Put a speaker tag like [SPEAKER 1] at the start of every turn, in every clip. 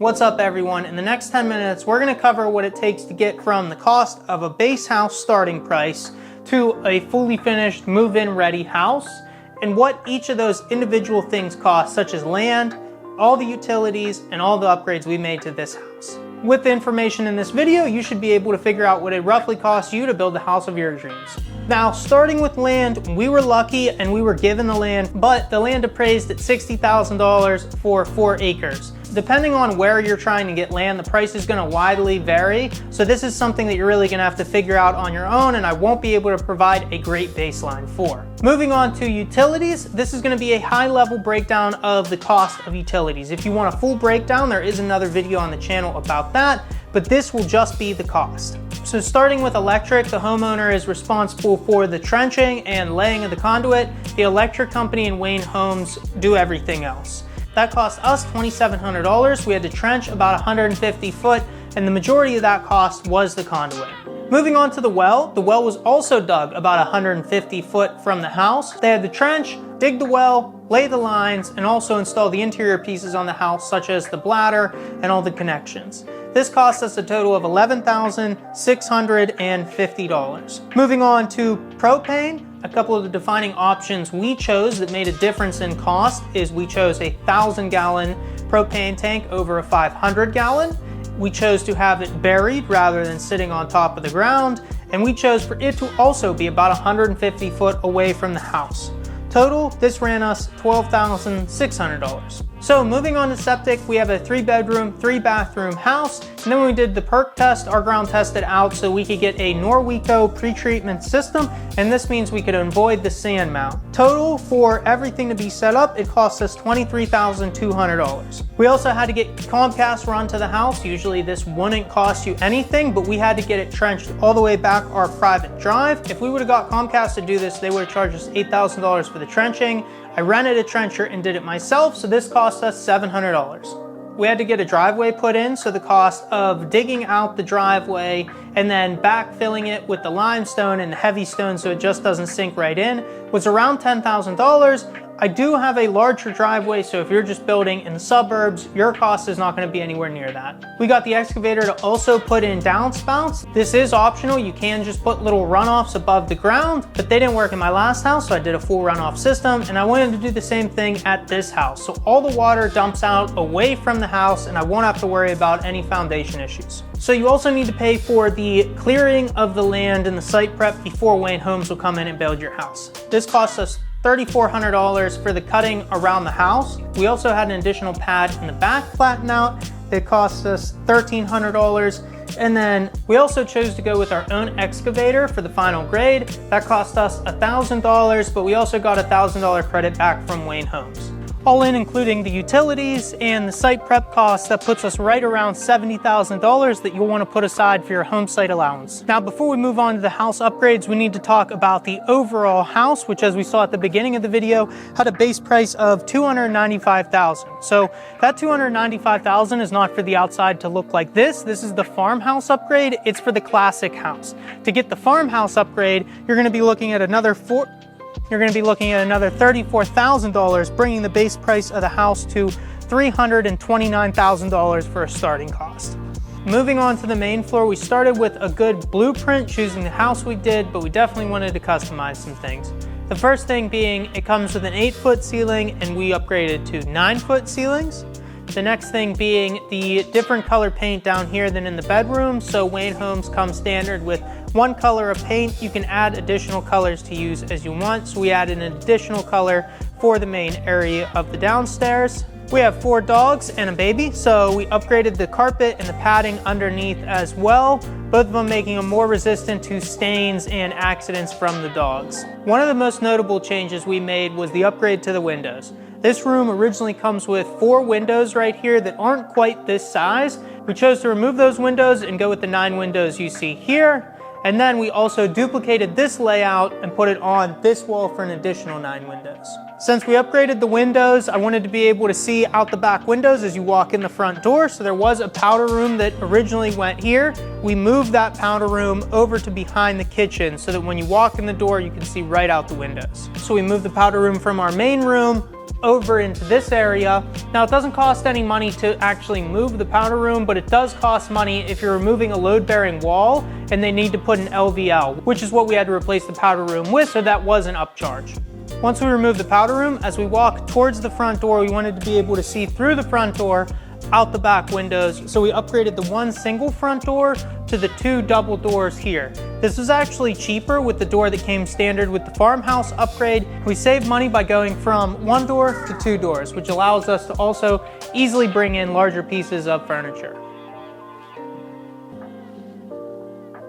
[SPEAKER 1] What's up everyone? In the next 10 minutes, we're gonna cover what it takes to get from the cost of a base house starting price to a fully finished move-in ready house, and what each of those individual things cost, such as land, all the utilities, and all the upgrades we made to this house. With the information in this video, you should be able to figure out what it roughly costs you to build the house of your dreams. Now, starting with land, we were lucky and we were given the land, but the land appraised at $60,000 for 4 acres. Depending on where you're trying to get land, the price is gonna widely vary. So this is something that you're really gonna have to figure out on your own, and I won't be able to provide a great baseline for. Moving on to utilities, this is gonna be a high-level breakdown of the cost of utilities. If you want a full breakdown, there is another video on the channel about that, but this will just be the cost. So starting with electric, the homeowner is responsible for the trenching and laying of the conduit. The electric company and Wayne Homes do everything else. That cost us $2,700. We had to trench about 150 foot, and the majority of that cost was the conduit. Moving on to the well was also dug about 150 foot from the house. They had to trench, dig the well, lay the lines, and also install the interior pieces on the house, such as the bladder and all the connections. This cost us a total of $11,650. Moving on to propane, a couple of the defining options we chose that made a difference in cost is we chose a 1,000-gallon propane tank over a 500-gallon. We chose to have it buried rather than sitting on top of the ground, and we chose for it to also be about 150 foot away from the house. Total, this ran us $12,600. So moving on to septic, we have a 3-bedroom, 3-bathroom house. And then when we did the perk test, our ground tested out so we could get a Norweco pretreatment system, and this means we could avoid the sand mount. Total for everything to be set up, it cost us $23,200. We also had to get Comcast run to the house. Usually this wouldn't cost you anything, but we had to get it trenched all the way back our private drive. If we would have got Comcast to do this, they would have charged us $8,000 for the trenching. I rented a trencher and did it myself, so this cost us $700. We had to get a driveway put in, so the cost of digging out the driveway and then backfilling it with the limestone and the heavy stone so it just doesn't sink right in was around $10,000. I do have a larger driveway, so if you're just building in the suburbs, your cost is not going to be anywhere near that. We got the excavator to also put in downspouts. This is optional. You can just put little runoffs above the ground, but they didn't work in my last house, so I did a full runoff system, and I wanted to do the same thing at this house. So all the water dumps out away from the house, and I won't have to worry about any foundation issues. So you also need to pay for the clearing of the land and the site prep before Wayne Homes will come in and build your house. This costs us $3,400 for the cutting around the house. We also had an additional pad in the back flattened out. It cost us $1,300. And then we also chose to go with our own excavator for the final grade. That cost us $1,000, but we also got a $1,000 credit back from Wayne Homes. All in, including the utilities and the site prep costs, that puts us right around $70,000 that you'll want to put aside for your home site allowance. Now, before we move on to the house upgrades, we need to talk about the overall house, which, as we saw at the beginning of the video, had a base price of $295,000. So that $295,000 is not for the outside to look like this. This is the farmhouse upgrade. It's for the classic house. To get the farmhouse upgrade, you're going to be looking at another $34,000, bringing the base price of the house to $329,000 for a starting cost. Moving on to the main floor, we started with a good blueprint choosing the house we did, but we definitely wanted to customize some things. The first thing being, it comes with an 8-foot ceiling, and we upgraded to 9-foot ceilings. The next thing being the different color paint down here than in the bedroom. So Wayne Homes comes standard with one color of paint. You can add additional colors to use as you want. So we added an additional color for the main area of the downstairs. We have 4 dogs and a baby, so we upgraded the carpet and the padding underneath as well, both of them making them more resistant to stains and accidents from the dogs. One of the most notable changes we made was the upgrade to the windows. This room originally comes with 4 windows right here that aren't quite this size. We chose to remove those windows and go with the 9 windows you see here. And then we also duplicated this layout and put it on this wall for an additional 9 windows. Since we upgraded the windows, I wanted to be able to see out the back windows as you walk in the front door. So there was a powder room that originally went here. We moved that powder room over to behind the kitchen so that when you walk in the door, you can see right out the windows. So we moved the powder room from our main room over into this area. Now it doesn't cost any money to actually move the powder room, but it does cost money if you're removing a load-bearing wall and they need to put an LVL, which is what we had to replace the powder room with, so that was an upcharge. Once we remove the powder room, as we walk towards the front door, we wanted to be able to see through the front door out the back windows, so we upgraded the one single front door to the two double doors here. This was actually cheaper with the door that came standard with the farmhouse upgrade. We saved money by going from one door to two doors, which allows us to also easily bring in larger pieces of furniture.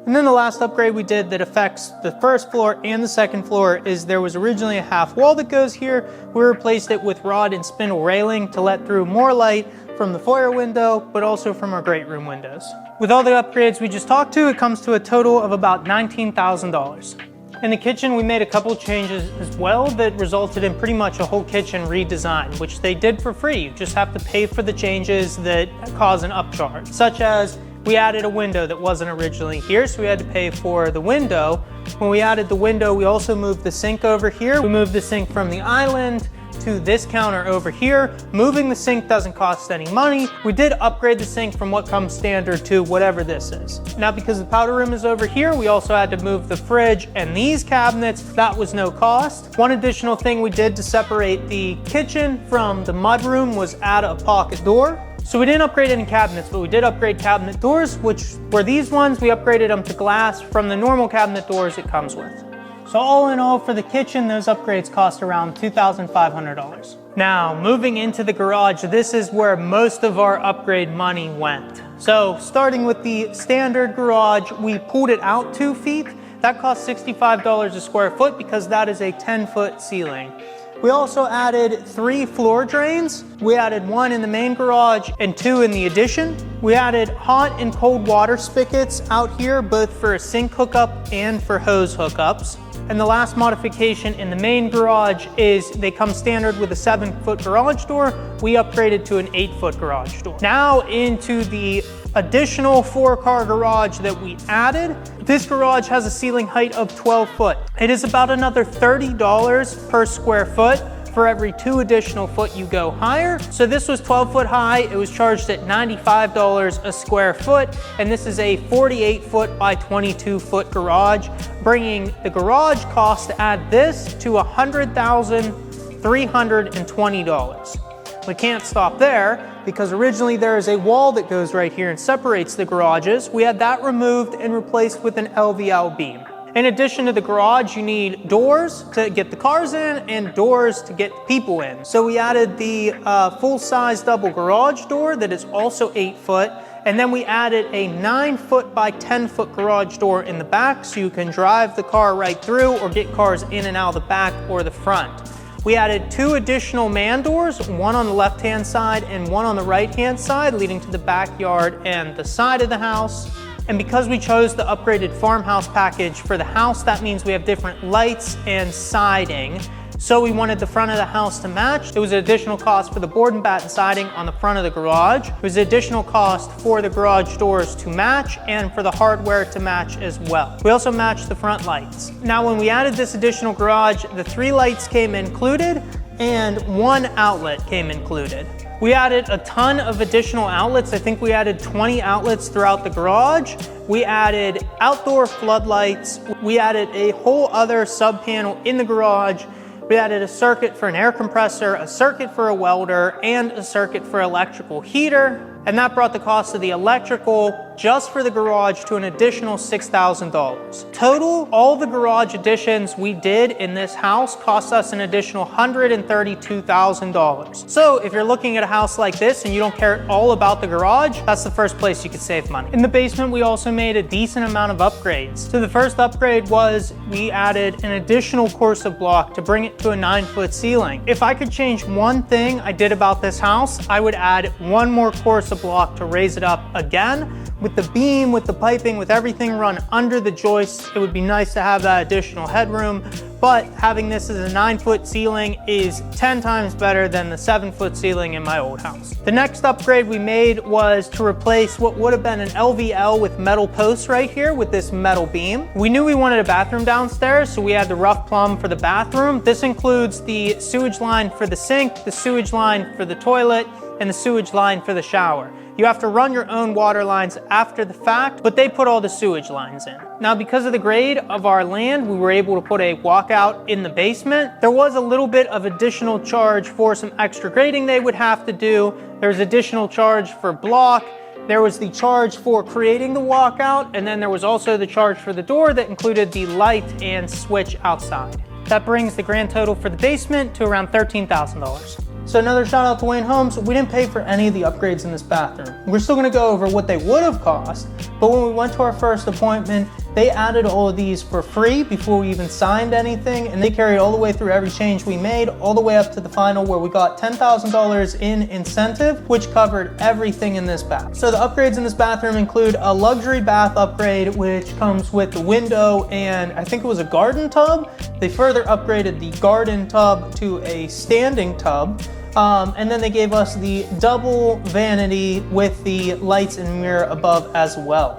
[SPEAKER 1] And then the last upgrade we did that affects the first floor and the second floor is there was originally a half wall that goes here. We replaced it with rod and spindle railing to let through more light from the foyer window, but also from our great room windows. With all the upgrades we just talked to, it comes to a total of about $19,000. In the kitchen, we made a couple changes as well that resulted in pretty much a whole kitchen redesign, which they did for free. You just have to pay for the changes that cause an upcharge, such as we added a window that wasn't originally here, so we had to pay for the window. When we added the window, we also moved the sink over here. We moved the sink from the island to this counter over here. Moving the sink doesn't cost any money. We did upgrade the sink from what comes standard to whatever this is. Now, because the powder room is over here, we also had to move the fridge and these cabinets. That was no cost. One additional thing we did to separate the kitchen from the mudroom was add a pocket door. So we didn't upgrade any cabinets, but we did upgrade cabinet doors, which were these ones. We upgraded them to glass from the normal cabinet doors it comes with. So all in all, for the kitchen, those upgrades cost around $2,500. Now, moving into the garage, this is where most of our upgrade money went. So starting with the standard garage, we pulled it out 2 feet. That cost $65 a square foot because that is a 10-foot ceiling. We also added 3 floor drains. We added 1 in the main garage and 2 in the addition. We added hot and cold water spigots out here, both for a sink hookup and for hose hookups. And the last modification in the main garage is they come standard with a 7-foot garage door. We upgraded to an 8-foot garage door. Now into the additional 4-car garage that we added. This garage has a ceiling height of 12 foot. It is about another $30 per square foot for every 2 additional foot you go higher. So this was 12 foot high. It was charged at $95 a square foot. And this is a 48 foot by 22 foot garage, bringing the garage cost to add this to $100,320. We can't stop there because originally there is a wall that goes right here and separates the garages. We had that removed and replaced with an LVL beam. In addition to the garage, you need doors to get the cars in and doors to get people in. So we added the full-size double garage door that is also 8 foot. And then we added a 9 foot by 10 foot garage door in the back so you can drive the car right through or get cars in and out of the back or the front. We added 2 additional man doors, one on the left-hand side and one on the right-hand side, leading to the backyard and the side of the house. And because we chose the upgraded farmhouse package for the house, that means we have different lights and siding. So we wanted the front of the house to match. It was an additional cost for the board and batten siding on the front of the garage. It was an additional cost for the garage doors to match and for the hardware to match as well. We also matched the front lights. Now, when we added this additional garage, the 3 lights came included and 1 outlet came included. We added a ton of additional outlets. I think we added 20 outlets throughout the garage. We added outdoor floodlights. We added a whole other sub panel in the garage. We added a circuit for an air compressor, a circuit for a welder, and a circuit for electrical heater. And that brought the cost of the electrical just for the garage to an additional $6,000. Total, all the garage additions we did in this house cost us an additional $132,000. So if you're looking at a house like this and you don't care all about the garage, that's the first place you could save money. In the basement, we also made a decent amount of upgrades. So the first upgrade was we added an additional Corsa block to bring it to a 9-foot ceiling. If I could change one thing I did about this house, I would add 1 more Corsa block to raise it up again. With the beam, with the piping, with everything run under the joists, it would be nice to have that additional headroom. but having this as a 9-foot ceiling is 10 times better than the 7-foot ceiling in my old house. The next upgrade we made was to replace what would have been an LVL with metal posts right here with this metal beam. We knew we wanted a bathroom downstairs, so we had the rough plumb for the bathroom. This includes the sewage line for the sink, the sewage line for the toilet, and the sewage line for the shower. You have to run your own water lines after the fact, but they put all the sewage lines in. Now, because of the grade of our land, we were able to put a walkout in the basement. There was a little bit of additional charge for some extra grading they would have to do. There's additional charge for block. There was the charge for creating the walkout, and then there was also the charge for the door that included the light and switch outside. That brings the grand total for the basement to around $13,000. So another shout out to Wayne Homes. We didn't pay for any of the upgrades in this bathroom. We're still gonna go over what they would have cost, but when we went to our first appointment, they added all of these for free before we even signed anything, and they carried all the way through every change we made, all the way up to the final where we got $10,000 in incentive, which covered everything in this bath. So the upgrades in this bathroom include a luxury bath upgrade, which comes with the window and I think it was a garden tub. They further upgraded the garden tub to a standing tub. And then they gave us the double vanity with the lights and mirror above as well.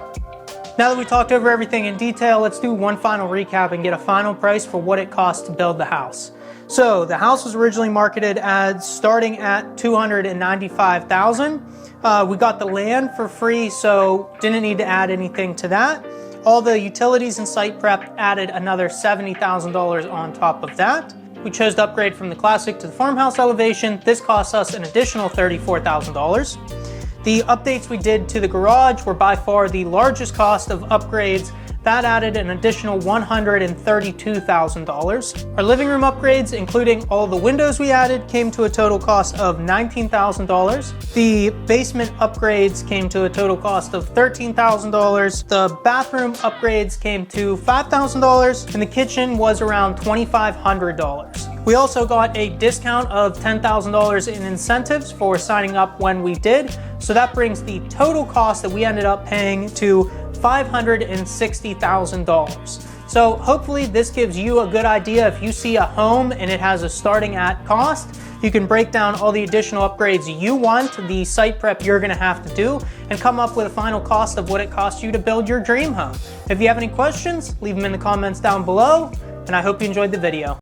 [SPEAKER 1] Now that we talked over everything in detail, let's do one final recap and get a final price for what it costs to build the house. So the house was originally marketed as starting at $295,000. We got the land for free, so didn't need to add anything to that. All the utilities and site prep added another $70,000 on top of that. We chose to upgrade from the classic to the farmhouse elevation. This cost us an additional $34,000. The updates we did to the garage were by far the largest cost of upgrades. That added an additional $132,000. Our living room upgrades, including all the windows we added, came to a total cost of $19,000. The basement upgrades came to a total cost of $13,000. The bathroom upgrades came to $5,000, and the kitchen was around $2,500. We also got a discount of $10,000 in incentives for signing up when we did. So that brings the total cost that we ended up paying to $560,000. So hopefully this gives you a good idea. If you see a home and it has a starting at cost, you can break down all the additional upgrades you want, the site prep you're gonna have to do, and come up with a final cost of what it costs you to build your dream home. If you have any questions, leave them in the comments down below, and I hope you enjoyed the video.